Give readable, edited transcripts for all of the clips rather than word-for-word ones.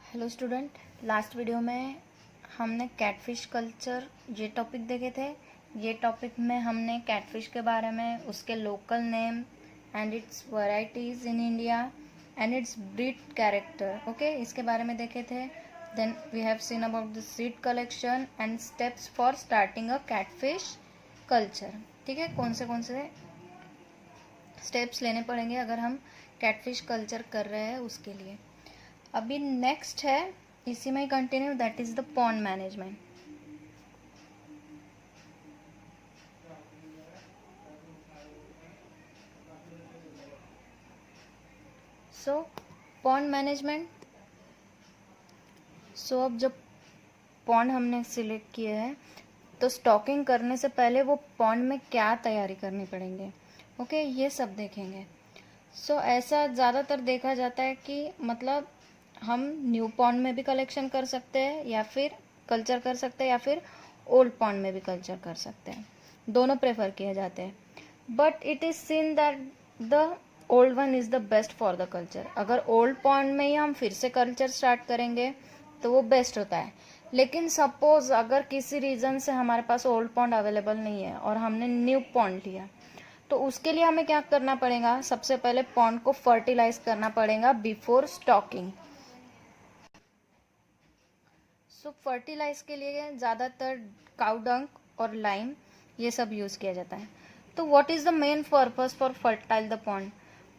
Hello student, last video में हमने catfish culture ये टॉपिक देखे थे। ये टॉपिक में हमने कैटफिश के बारे में, उसके local name and its varieties in India and its breed character, okay, इसके बारे में देखे थे। Then we have seen about the seed collection and steps for starting a catfish culture. ठीक है, कौन से स्टेप्स लेने पड़ेंगे अगर हम कैटफिश कल्चर कर रहे हैं उसके लिए। अभी नेक्स्ट है, इसी में ही continue, that is the pond management. So pond management, so अब जब पॉन्ड हमने सिलेक्ट किए हैं तो स्टॉकिंग करने से पहले वो पॉन्ड में क्या तैयारी करनी पड़ेंगे, ओके, ये सब देखेंगे। सो ऐसा ज़्यादातर देखा जाता है कि मतलब हम न्यू पॉन्ड में भी कलेक्शन कर सकते हैं या फिर कल्चर कर सकते हैं, या फिर ओल्ड पॉन्ड में भी कल्चर कर सकते हैं, दोनों प्रेफर किए जाते हैं। But it is scene that the old one is the best for the culture. अगर ओल्ड पॉन्ड में ही हम फिर से कल्चर स्टार्ट करेंगे तो वो बेस्ट होता है। लेकिन सपोज अगर किसी रीज़न से हमारे पास ओल्ड पॉन्ड अवेलेबल नहीं है और हमने न्यू पॉन्ड लिया, तो उसके लिए हमें क्या करना पड़ेगा, सबसे पहले पॉन्ड को फर्टिलाइज करना पड़ेगा बिफोर स्टॉकिंग। सो फर्टिलाइज के लिए ज़्यादातर काउ डंक और लाइम ये सब यूज़ किया जाता है। तो what is the main purpose for fertile the pond?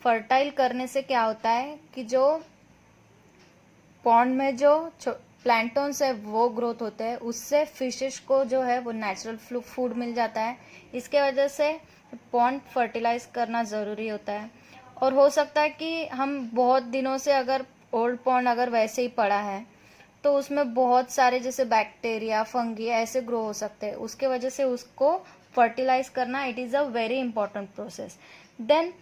Fertile करने से क्या होता है कि जो पॉन्ड में जो प्लैंटन्स है वो ग्रोथ होते हैं, उससे फिशेस को जो है वो नेचुरल फूड मिल जाता है। इसके वजह से पॉन्ड फर्टिलाइज करना ज़रूरी होता है। और हो सकता है कि हम बहुत दिनों से अगर ओल्ड पॉन्ड अगर वैसे ही पड़ा है तो उसमें बहुत सारे जैसे बैक्टीरिया, फंगी ऐसे ग्रो हो सकते हैं, उसके वजह से उसको फर्टिलाइज करना it is a very important process. Then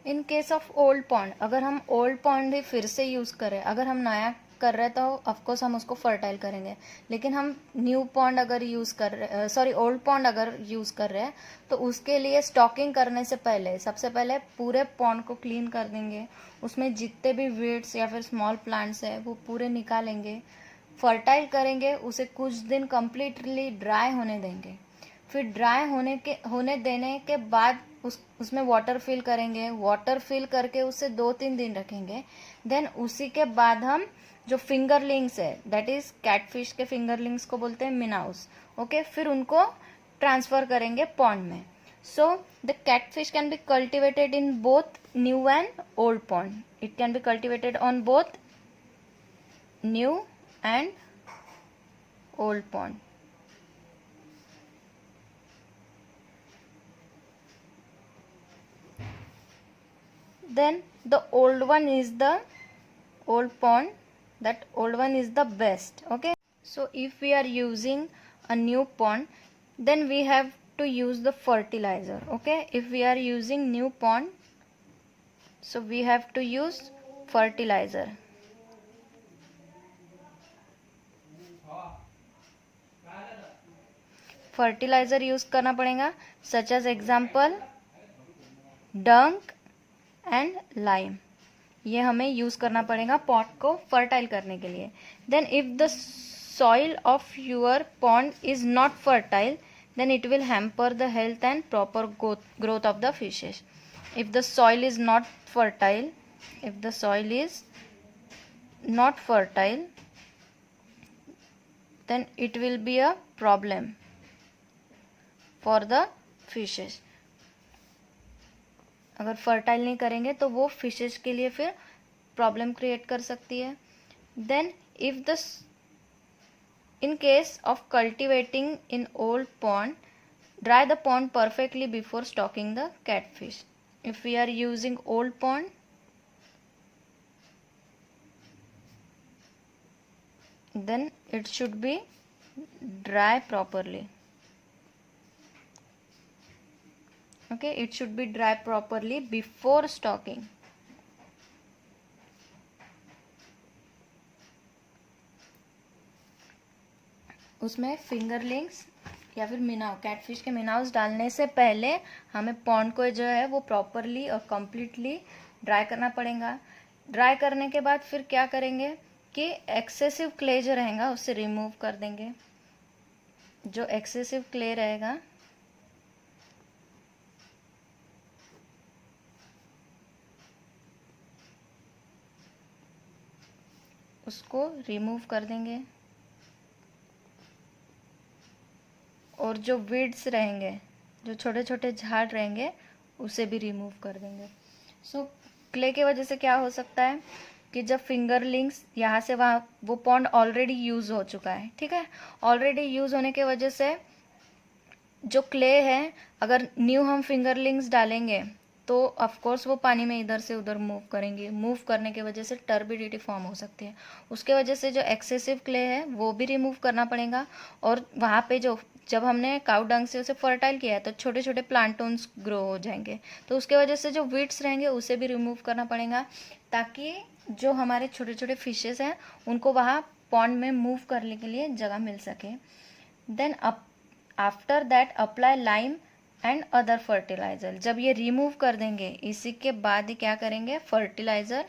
in case of old pond, अगर हम ओल्ड पॉन्ड ही फिर से यूज़ करें, अगर हम नया कर रहे हैं तो ऑफकोर्स हम उसको फर्टाइल करेंगे। लेकिन हम न्यू पॉन्ड अगर यूज़ कर रहे, सॉरी ओल्ड पॉन्ड अगर यूज़ कर रहे हैं, तो उसके लिए स्टॉकिंग करने से पहले सबसे पहले पूरे पॉन्ड को क्लीन कर देंगे, उसमें जितने भी वीड्स या फिर स्मॉल प्लांट्स है वो पूरे निकालेंगे, फर्टाइल करेंगे, उसे कुछ दिन कम्प्लीटली ड्राई होने देंगे। फिर ड्राई होने देने के बाद उसमें वाटर फिल करेंगे, वाटर फिल करके उसे 2-3 दिन रखेंगे। देन उसी के बाद हम जो फिंगरलिंग्स है, दैट इज कैटफिश के फिंगरलिंग्स को बोलते हैं मिनाउस, ओके, फिर उनको ट्रांसफर करेंगे पॉन्ड में। So the catfish can be cultivated in both new and old pond. It can be cultivated on both new and old pond. Then the old one is the old pond, that old one is the best, okay. So if we are using a new pond, then we have to use the fertilizer, okay. If we are using new pond, so we have to use fertilizer. Fertilizer use करना पड़ेगा, such as example dung and lime, ये हमें use करना पड़ेगा pot को fertile करने के लिए। Then if the soil of your pond is not fertile, then it will hamper the health and proper growth of the fishes. If the soil is not fertile, if the soil is not fertile, then it will be a problem for the fishes. अगर fertile नहीं करेंगे तो वो fishes के लिए फिर problem create कर सकती है। Then if the in case of cultivating in old pond, dry the pond perfectly before stocking the catfish. If we are using old pond, then it should be dry properly, okay, it should be dry properly before stocking. उसमें fingerlings या फिर मिनाव, catfish के मिनाव्स डालने से पहले हमें pond को जो है वो प्रॉपरली और कम्प्लीटली ड्राई करना पड़ेगा। ड्राई करने के बाद फिर क्या करेंगे कि एक्सेसिव क्ले जो रहेगा उससे रिमूव कर देंगे। जो एक्सेसिव क्ले रहेगा उसको रिमूव कर देंगे, और जो वीड्स रहेंगे, जो छोटे छोटे झाड़ रहेंगे, उसे भी रिमूव कर देंगे। सो क्ले की वजह से क्या हो सकता है कि जब फिंगरलिंग्स यहाँ से वहाँ, वो पॉन्ड ऑलरेडी यूज़ हो चुका है, ठीक है, ऑलरेडी यूज़ होने की वजह से जो क्ले है, अगर न्यू हम फिंगरलिंग्स डालेंगे तो ऑफ कोर्स वो पानी में इधर से उधर मूव करेंगे। मूव करने की वजह से टर्बिडिटी फॉर्म हो सकती है। उसके वजह से जो एक्सेसिव क्ले है वो भी रिमूव करना पड़ेगा। और वहाँ पे जो जब हमने काउ डंग से उसे फर्टाइल किया है तो छोटे छोटे प्लांटोन्स ग्रो हो जाएंगे, तो उसके वजह से जो वीड्स रहेंगे उसे भी रिमूव करना पड़ेगा, ताकि जो हमारे छोटे छोटे फिशेस हैं उनको वहाँ पॉन्ड में मूव करने के लिए जगह मिल सके। Then after that apply lime and other fertilizer. जब ये रिमूव कर देंगे, इसी के बाद ही क्या करेंगे, फर्टिलाइजर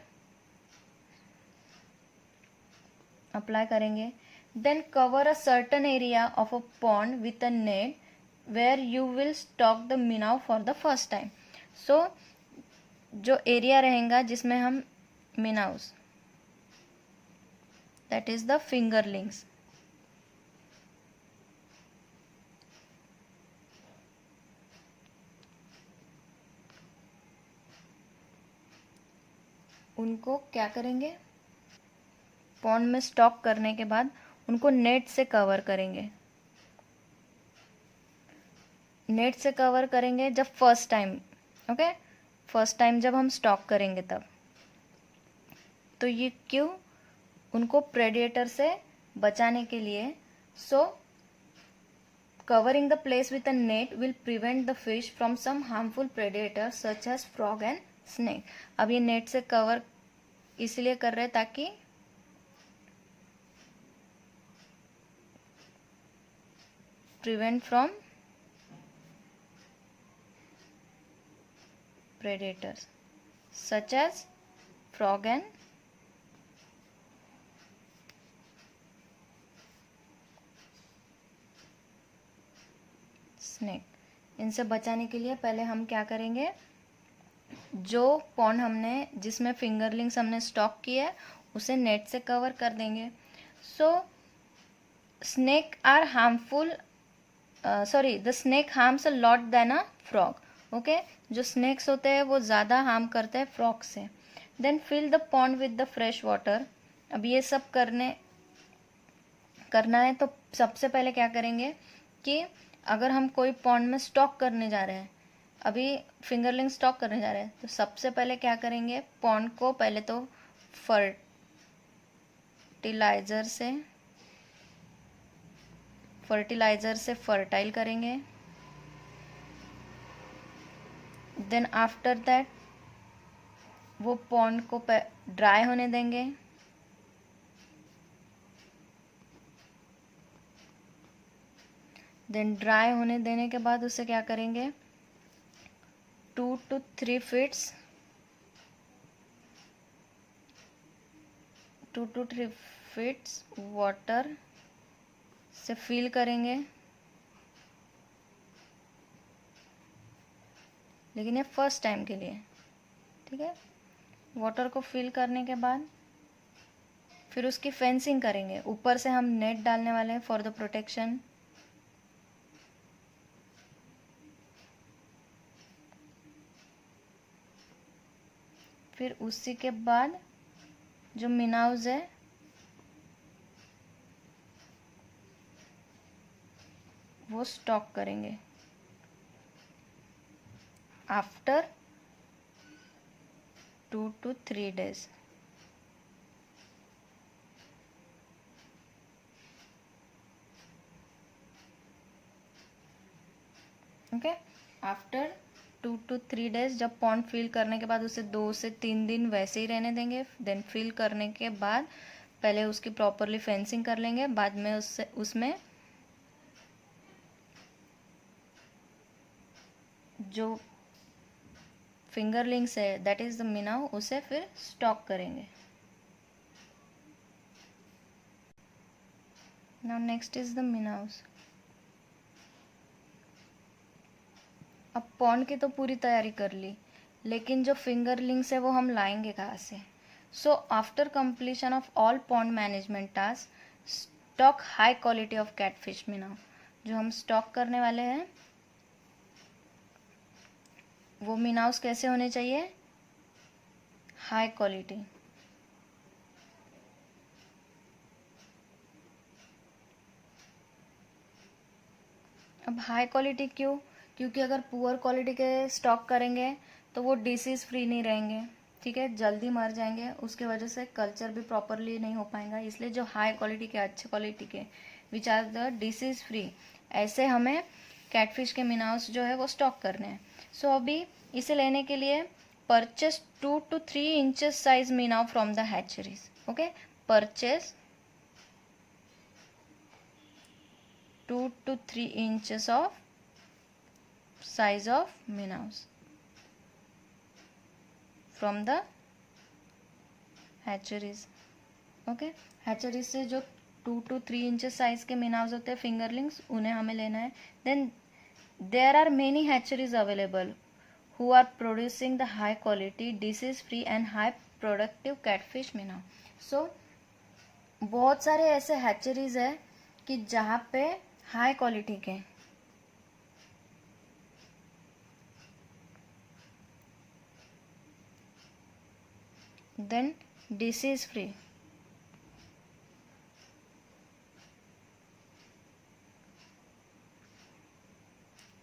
अप्लाई करेंगे। Then cover a certain area of a pond with a net where you will stock the minnow for the first time. So जो एरिया रहेगा जिसमें हम minnows, that is the fingerlings, उनको क्या करेंगे, पॉन्ड में stock करने के बाद उनको नेट से कवर करेंगे। नेट से कवर करेंगे जब first time, okay, first time जब हम स्टॉक करेंगे तब। तो ये क्यों, उनको प्रेडेटर से बचाने के लिए। So covering the place with a net will prevent the fish from some harmful predator such as frog and snake. अब ये नेट से कवर इसलिए कर रहे हैं ताकि prevent from predators such as frog and snake। इनसे बचाने के लिए पहले हम क्या करेंगे, जो पॉन्ड हमने जिसमें फिंगरलिंग्स हमने स्टॉक किया है उसे नेट से कवर कर देंगे। So snake are harmful, sorry, the snake harms a lot then a frog. Okay, जो स्नेक्स होते हैं वो ज़्यादा हार्म करते हैं फ्रॉग से। Then fill the pond with the fresh water. अब ये सब करना है तो सबसे पहले क्या करेंगे कि अगर हम कोई पॉन्ड में स्टॉक करने जा रहे हैं, अभी फिंगरलिंग स्टॉक करने जा रहे हैं, तो सबसे पहले क्या करेंगे, पॉन्ड को पहले तो फर्टिलाइजर से फर्टाइल करेंगे। देन आफ्टर दैट वो पॉन्ड को ड्राई होने देंगे। देन ड्राई होने देने के बाद उसे क्या करेंगे, 2 to 3 फीट्स वाटर से फिल करेंगे। लेकिन ये फर्स्ट टाइम के लिए, ठीक है। वाटर को फिल करने के बाद फिर उसकी फेंसिंग करेंगे। ऊपर से हम नेट डालने वाले हैं फॉर द प्रोटेक्शन। फिर उसी के बाद जो मिनाउज है वो स्टॉक करेंगे after 2 to 3 days। Okay, after 2 to 3 days जब पॉन्ड फिल करने के बाद उसे 2 से 3 दिन वैसे ही रहने देंगे। देन फिल करने के बाद पहले उसकी प्रॉपरली फेंसिंग कर लेंगे, बाद में उसमें जो फिंगरलिंग्स है दैट इज द मिनाव, उसे फिर स्टॉक करेंगे। Now next is the minnows. अब पॉन्ड की तो पूरी तैयारी कर ली, लेकिन जो फिंगरलिंग्स है वो हम लाएंगे कहाँ से? So after completion of all pond management task, stock high quality of catfish minnow. जो हम स्टॉक करने वाले हैं वो मिनाव्स कैसे होने चाहिए? High quality. अब हाई क्वालिटी क्यों? क्योंकि अगर पुअर क्वालिटी के स्टॉक करेंगे तो वो डिसीज फ्री नहीं रहेंगे, ठीक है, जल्दी मर जाएंगे, उसके वजह से कल्चर भी प्रॉपरली नहीं हो पाएगा। इसलिए जो हाई क्वालिटी के, अच्छे क्वालिटी के, which are the disease free, ऐसे हमें कैटफिश के मिनाव्स जो है वो स्टॉक करने हैं। सो अभी इसे लेने के लिए purchase 2 to 3 inches size minnow from the hatcheries. Okay, purchase 2 to 3 inches of size of minnows from the hatcheries। Okay, hatcheries से जो 2 to 3 इंचेस साइज के मिनाव्स होते हैं, फिंगरलिंग्स, उन्हें हमें लेना है। Then there are many hatcheries available who are producing the high quality, disease free and high productive catfish minnow। so बहुत सारे ऐसे हैचरीज है कि जहाँ पे हाई क्वालिटी के देन डिसीज फ्री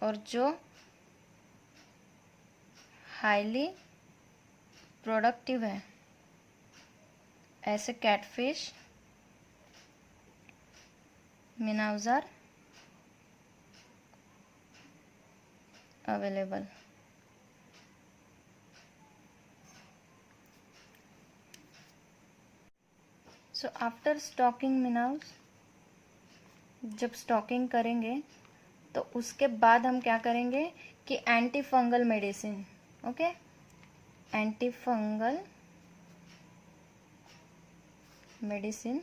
और जो हाईली प्रोडक्टिव है, ऐसे catfish minnows are available. So after stocking minnows, जब स्टॉकिंग करेंगे तो उसके बाद हम क्या करेंगे कि anti fungal medicine, okay, anti fungal medicine,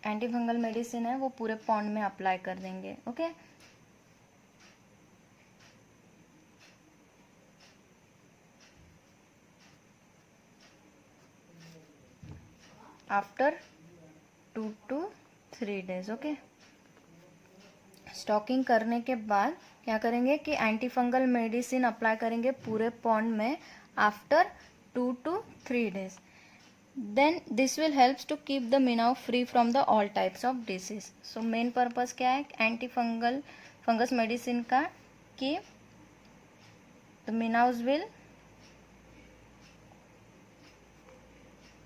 anti fungal medicine है वो पूरे पॉन्ड में अप्लाई कर देंगे। Okay, after 2 to 3 days। Okay, stocking करने के बाद क्या करेंगे कि एंटी फंगल मेडिसिन अप्लाई करेंगे पूरे पॉन्ड में after 2 to 3 days। Then this will helps to keep the minnow free from the all types of disease. So main purpose क्या है एंटी फंगस मेडिसिन का, कि the minnows will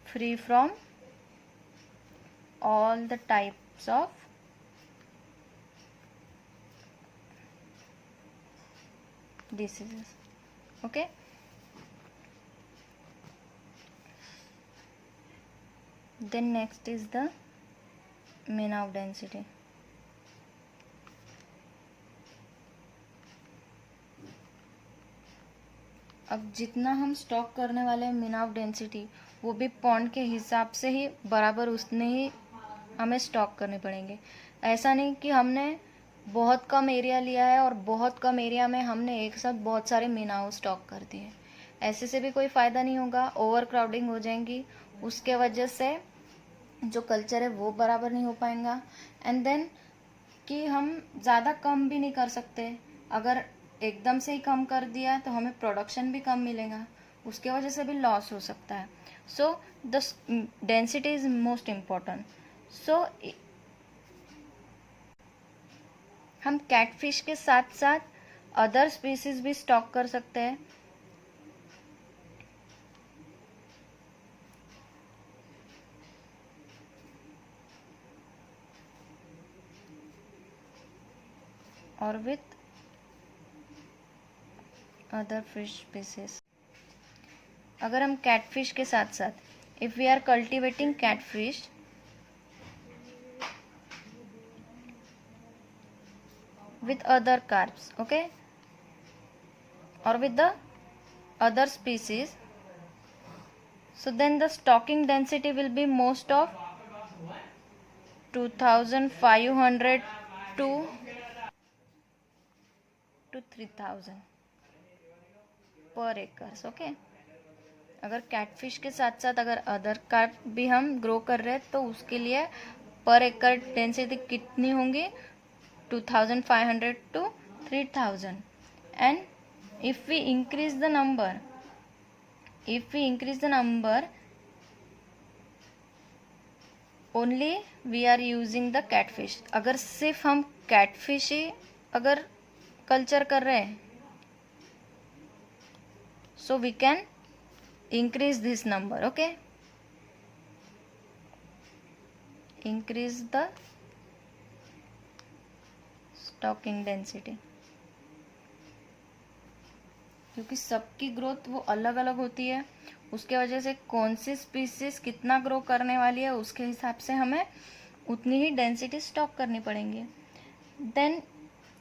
free from all the types of diseases। okay, then next is the minnow density। अब जितना हम stock करने वाले हैं मिनाव डेंसिटी, वो भी पॉन्ड के हिसाब से ही बराबर उतने ही हमें स्टॉक करने पड़ेंगे। ऐसा नहीं कि हमने बहुत कम एरिया लिया है और बहुत कम एरिया में हमने एक साथ बहुत सारे मिनाव स्टॉक कर दिए, ऐसे से भी कोई फ़ायदा नहीं होगा, ओवर क्राउडिंग हो जाएंगी, उसके वजह से जो कल्चर है वो बराबर नहीं हो पाएगा। एंड देन कि हम ज़्यादा कम भी नहीं कर सकते, अगर एकदम से ही कम कर दिया तो हमें प्रोडक्शन भी कम मिलेगा, उसके वजह से भी लॉस हो सकता है। So the density is most important. So हम कैटफिश के साथ साथ अदर स्पीसीज भी स्टॉक कर सकते हैं। और विथ अदर फिश स्पीसीज, अगर हम कैटफिश के साथ साथ if we are cultivating with other carps, okay, or with the other species, so then the stocking density will be most of 2500 to 3000 पर एकर्स, ओके। अगर कैटफिश के साथ साथ अगर अदर कार्प भी हम ग्रो कर रहे हैं तो उसके लिए पर एकड़ डेंसिटी कितनी होंगी, 2500 to 3000। And if we increase the number only we are using the catfish, अगर सिर्फ हम कैटफिश ही अगर कल्चर कर रहे हैं, so we can increase this number, okay, increase the stocking density, क्योंकि सबकी ग्रोथ वो अलग अलग होती है, उसके वजह से कौन सी स्पीसीज कितना ग्रो करने वाली है उसके हिसाब से हमें उतनी ही डेंसिटी स्टॉक करनी पड़ेंगी। Then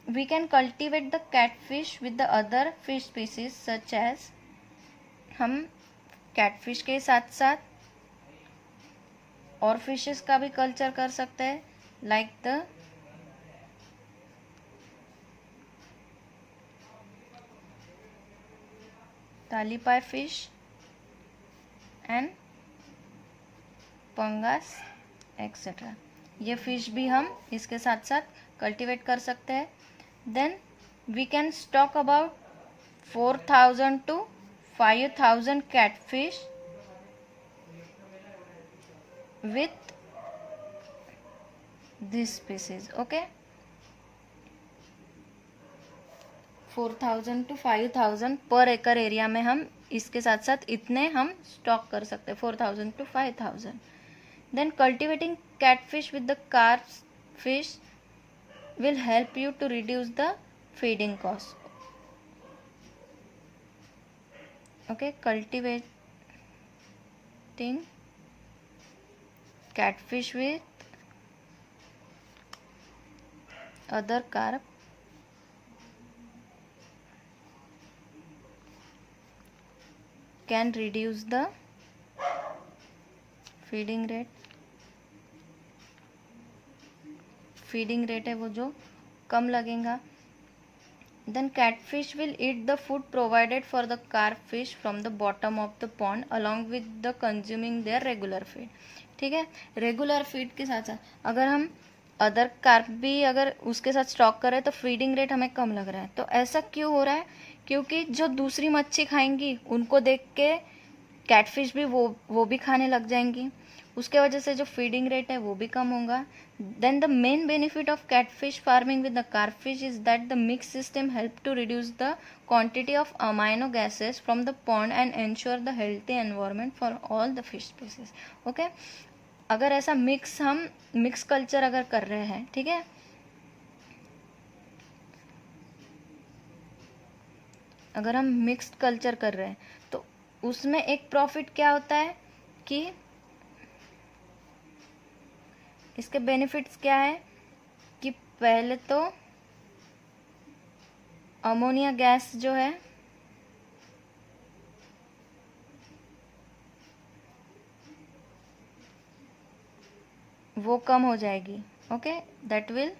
we can cultivate the catfish with the other fish species such as, हम कैटफिश के साथ साथ और फिशेस का भी कल्चर कर सकते हैं, like the tilapia fish and pangas etcetera, ये फिश भी हम इसके साथ साथ कल्टीवेट कर सकते हैं। Then we can stock about 4000 to 5000 catfish with this species, okay, 4000 to 5000 पर एकड़ एरिया में हम इसके साथ साथ इतने हम स्टॉक कर सकते हैं, 4000 to 5000। Then cultivating catfish with the carp fish will help you to reduce the feeding cost, okay, cultivating catfish with other carp can reduce the feeding rate है वो जो कम लगेगा। Then catfish will eat the food provided for the carp fish from the bottom of the pond along with the consuming their regular feed, ठीक है। Regular feed के साथ साथ अगर हम अदर कार्प भी अगर उसके साथ स्टॉक करें तो फीडिंग रेट हमें कम लग रहा है। तो ऐसा क्यों हो रहा है, क्योंकि जो दूसरी मच्छी खाएंगी उनको देख के कैटफिश भी वो भी खाने लग जाएंगी, उसके वजह से जो फीडिंग रेट है वो भी कम होगा। Then the main benefit of catfish farming with the carp fish is that the mix system help to reduce the quantity of amino gases from the pond and ensure the healthy environment for all the fish species, okay. अगर ऐसा हम mix culture अगर कर रहे हैं, ठीक है, अगर हम मिक्स्ड कल्चर कर रहे हैं तो उसमें एक प्रॉफिट क्या होता है कि इसके बेनिफिट्स क्या है कि पहले तो अमोनिया गैस जो है वो कम हो जाएगी, okay, that will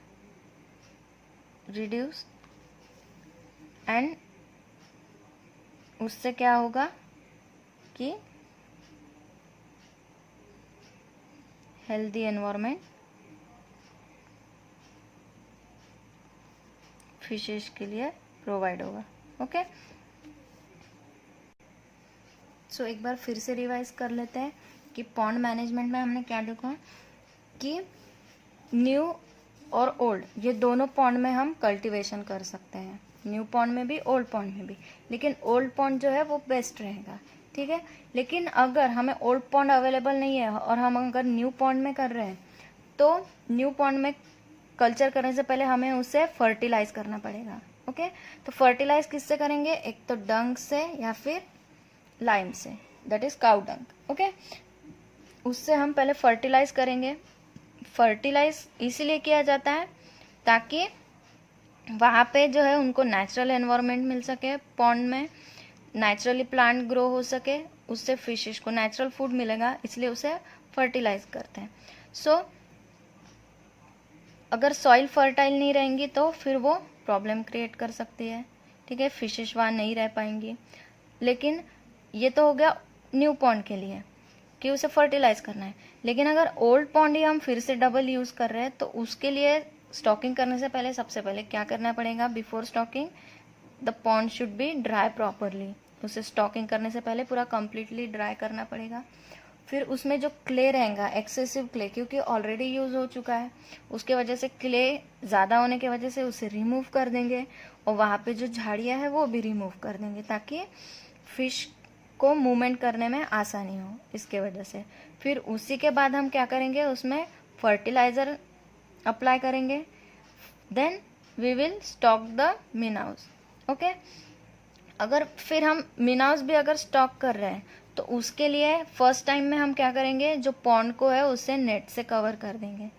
reduce, and उससे क्या होगा कि हेल्दी एनवायरनमेंट फिशेस के लिए प्रोवाइड होगा, ओके। सो एक बार फिर से रिवाइज कर लेते हैं कि पॉन्ड मैनेजमेंट में हमने क्या देखा कि न्यू और ओल्ड ये दोनों पॉन्ड में हम कल्टीवेशन कर सकते हैं, न्यू पॉन्ड में भी ओल्ड पॉन्ड में भी, लेकिन ओल्ड पॉन्ड जो है वो बेस्ट रहेगा, ठीक है। लेकिन अगर हमें ओल्ड पॉन्ड अवेलेबल नहीं है और हम अगर न्यू पॉन्ड में कर रहे हैं तो न्यू पॉन्ड में कल्चर करने से पहले हमें उसे फर्टिलाइज करना पड़ेगा, ओके। तो फर्टिलाइज किससे करेंगे, एक तो डंग से या फिर लाइम से, that is cow dung, okay. उससे हम पहले फर्टिलाइज करेंगे। फर्टिलाइज इसीलिए किया जाता है ताकि वहाँ पे जो है उनको नेचुरल एनवायरनमेंट मिल सके, पॉन्ड में नेचुरली प्लांट ग्रो हो सके, उससे फिशेस को नेचुरल फूड मिलेगा, इसलिए उसे फर्टिलाइज करते हैं। सो अगर सॉइल फर्टाइल नहीं रहेंगी तो फिर वो प्रॉब्लम क्रिएट कर सकती है, ठीक है, फिशेस वहाँ नहीं रह पाएंगी। लेकिन ये तो हो गया न्यू पॉन्ड के लिए कि उसे फर्टिलाइज करना है। लेकिन अगर ओल्ड पॉन्ड ही हम फिर से डबल यूज़ कर रहे हैं तो उसके लिए स्टॉकिंग करने से पहले सबसे पहले क्या करना पड़ेगा? Before stocking the pond should be dry properly. उसे स्टॉकिंग करने से पहले पूरा कंप्लीटली ड्राई करना पड़ेगा। फिर उसमें जो क्ले रहेगा, एक्सेसिव क्ले, क्योंकि ऑलरेडी यूज़ हो चुका है, उसके वजह से क्ले ज़्यादा होने की वजह से उसे रिमूव कर देंगे, और वहाँ पे जो झाड़ियाँ हैं वो भी रिमूव कर देंगे ताकि फिश को मूवमेंट करने में आसानी हो इसके वजह से। फिर उसी के बाद हम क्या करेंगे? उसमें फर्टिलाइज़र अप्लाई करेंगे। Then we will stock the minnows. Okay, अगर फिर हम मिनाउस भी अगर स्टॉक कर रहे हैं तो उसके लिए फर्स्ट टाइम में हम क्या करेंगे? जो पॉन्ड को है उसे नेट से कवर कर देंगे।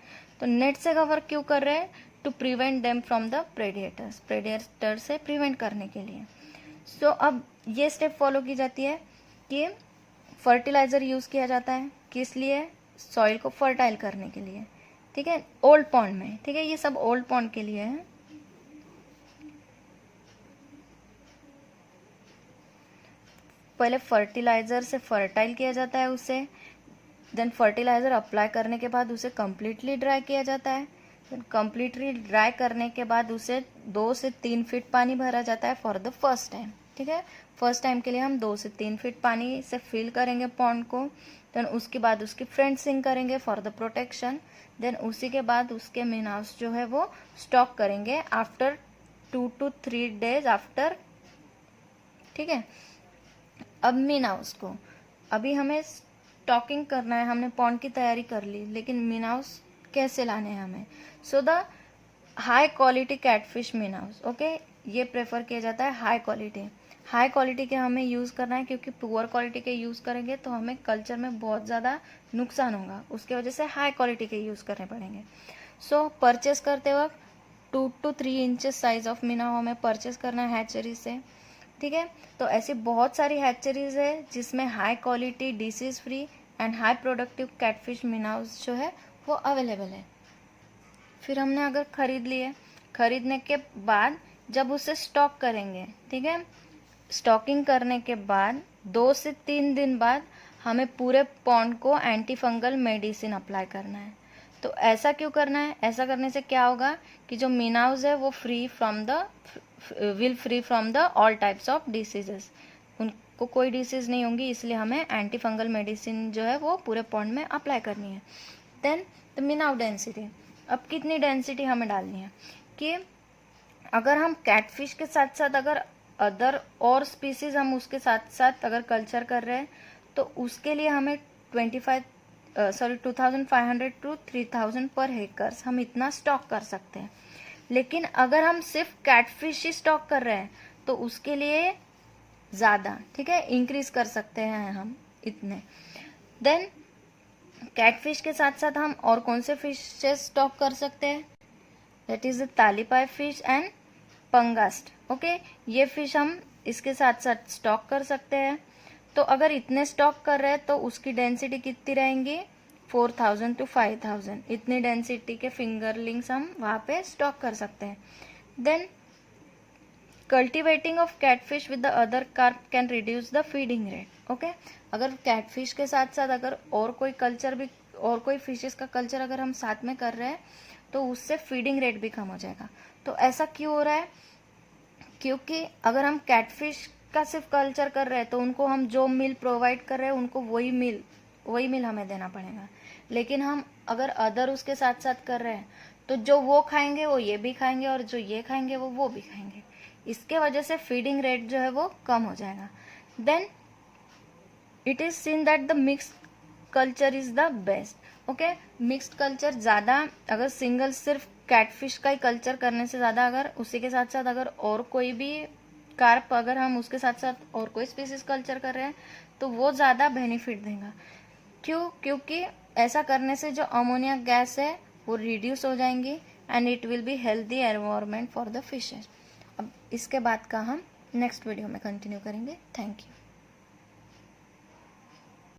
तो नेट से कवर क्यों कर रहे हैं? To prevent them from the predators, predator से प्रिवेंट करने के लिए। सो अब ये स्टेप फॉलो की जाती है कि फर्टिलाइज़र यूज़ किया जाता है, किस लिए? सॉइल को फर्टाइल करने के लिए, ठीक है, ओल्ड पॉन्ड में, ठीक है, ये सब ओल्ड पॉन्ड के लिए है। पहले फर्टिलाइज़र से फर्टाइल किया जाता है उसे, देन फर्टिलाइज़र अप्लाई करने के बाद उसे कम्प्लीटली ड्राई किया जाता है। देन कम्प्लीटली ड्राई करने के बाद उसे 2 से 3 फीट पानी भरा जाता है फॉर द फर्स्ट टाइम, ठीक है। फर्स्ट टाइम के लिए हम 2 से 3 फीट पानी से फिल करेंगे पॉन्ड को। देन उसके बाद उसकी फेंसिंग करेंगे फॉर द प्रोटेक्शन। देन उसी के बाद उसके मिनाउस जो है वो स्टॉक करेंगे आफ्टर 2 to 3 days आफ्टर, ठीक है। अब मिनाउस को अभी हमें स्टॉकिंग करना है, हमने पॉन्ड की तैयारी कर ली, लेकिन मिनाउस कैसे लाने हैं हमें? So the high quality catfish minnows, okay, ये प्रेफर किया जाता है। हाई क्वालिटी के हमें यूज़ करना है, क्योंकि पुअर क्वालिटी के यूज़ करेंगे तो हमें कल्चर में बहुत ज़्यादा नुकसान होगा, उसके वजह से हाई क्वालिटी के यूज़ करने पड़ेंगे। सो परचेस करते वक्त 2 to 3 इंचेस साइज ऑफ मिनाउ हमें परचेस करना है हैचरी से, ठीक है। तो ऐसी बहुत सारी हैचरीज है जिसमें high quality, disease free and high productive catfish minnows जो है वो अवेलेबल है। फिर हमने अगर खरीद लिए, खरीदने के बाद जब उसे स्टॉक करेंगे, ठीक है, स्टॉकिंग करने के बाद 2 से 3 दिन बाद हमें पूरे पॉन्ड को एंटी फंगल मेडिसिन अप्लाई करना है। तो ऐसा क्यों करना है? ऐसा करने से क्या होगा कि जो मिनाउस है वो free from the all types of diseases, उनको कोई डिसीज नहीं होंगी, इसलिए हमें एंटी फंगल मेडिसिन जो है वो पूरे पॉन्ड में अप्लाई करनी है। देन द मिनाउ डेंसिटी, अब कितनी डेंसिटी हमें डालनी है कि अगर हम कैटफिश के साथ साथ अगर अदर और स्पीसीज हम उसके साथ साथ अगर कल्चर कर रहे हैं तो उसके लिए हमें 2500 to 3000 पर एकर्स हम इतना स्टॉक कर सकते हैं। लेकिन अगर हम सिर्फ कैटफिश ही स्टॉक कर रहे हैं तो उसके लिए ज़्यादा, ठीक है, इंक्रीज कर सकते हैं हम इतने। देन कैटफिश के साथ साथ हम और कौन से फिशेस स्टॉक कर सकते हैं? That is the tilapia fish and pangas, okay, ये फिश हम इसके साथ साथ स्टॉक कर सकते हैं। तो अगर इतने स्टॉक कर रहे हैं तो उसकी डेंसिटी कितनी रहेंगी? 4000 to 5000, इतनी डेंसिटी के फिंगरलिंग्स हम वहाँ पे स्टॉक कर सकते हैं। Then cultivating of catfish with the other carp can reduce the feeding rate, okay. अगर कैटफिश के साथ साथ अगर और कोई कल्चर भी, और कोई फिशेस का कल्चर अगर हम साथ में कर रहे हैं तो उससे फीडिंग रेट भी कम हो जाएगा। तो ऐसा क्यों हो रहा है? क्योंकि अगर हम कैटफिश का सिर्फ कल्चर कर रहे हैं तो उनको हम जो मील प्रोवाइड कर रहे हैं उनको वही मील हमें देना पड़ेगा। लेकिन हम अगर अदर उसके साथ साथ कर रहे हैं तो जो वो खाएंगे वो ये भी खाएंगे, और जो ये खाएंगे वो भी खाएंगे, इसके वजह से फीडिंग रेट जो है वो कम हो जाएगा। Then it is seen that the mixed culture is the best, okay. Mixed culture ज़्यादा, अगर सिंगल सिर्फ कैटफिश का ही कल्चर करने से ज़्यादा अगर उसी के साथ साथ अगर और कोई भी कार्प, अगर हम उसके साथ साथ और कोई स्पीसीज कल्चर कर रहे हैं तो वो ज़्यादा बेनिफिट देगा। क्यों? क्योंकि ऐसा करने से जो अमोनिया गैस है वो रिड्यूस हो जाएंगी, and it will be healthy environment for the fishes. अब इसके बाद का हम नेक्स्ट वीडियो में कंटिन्यू करेंगे। Thank you.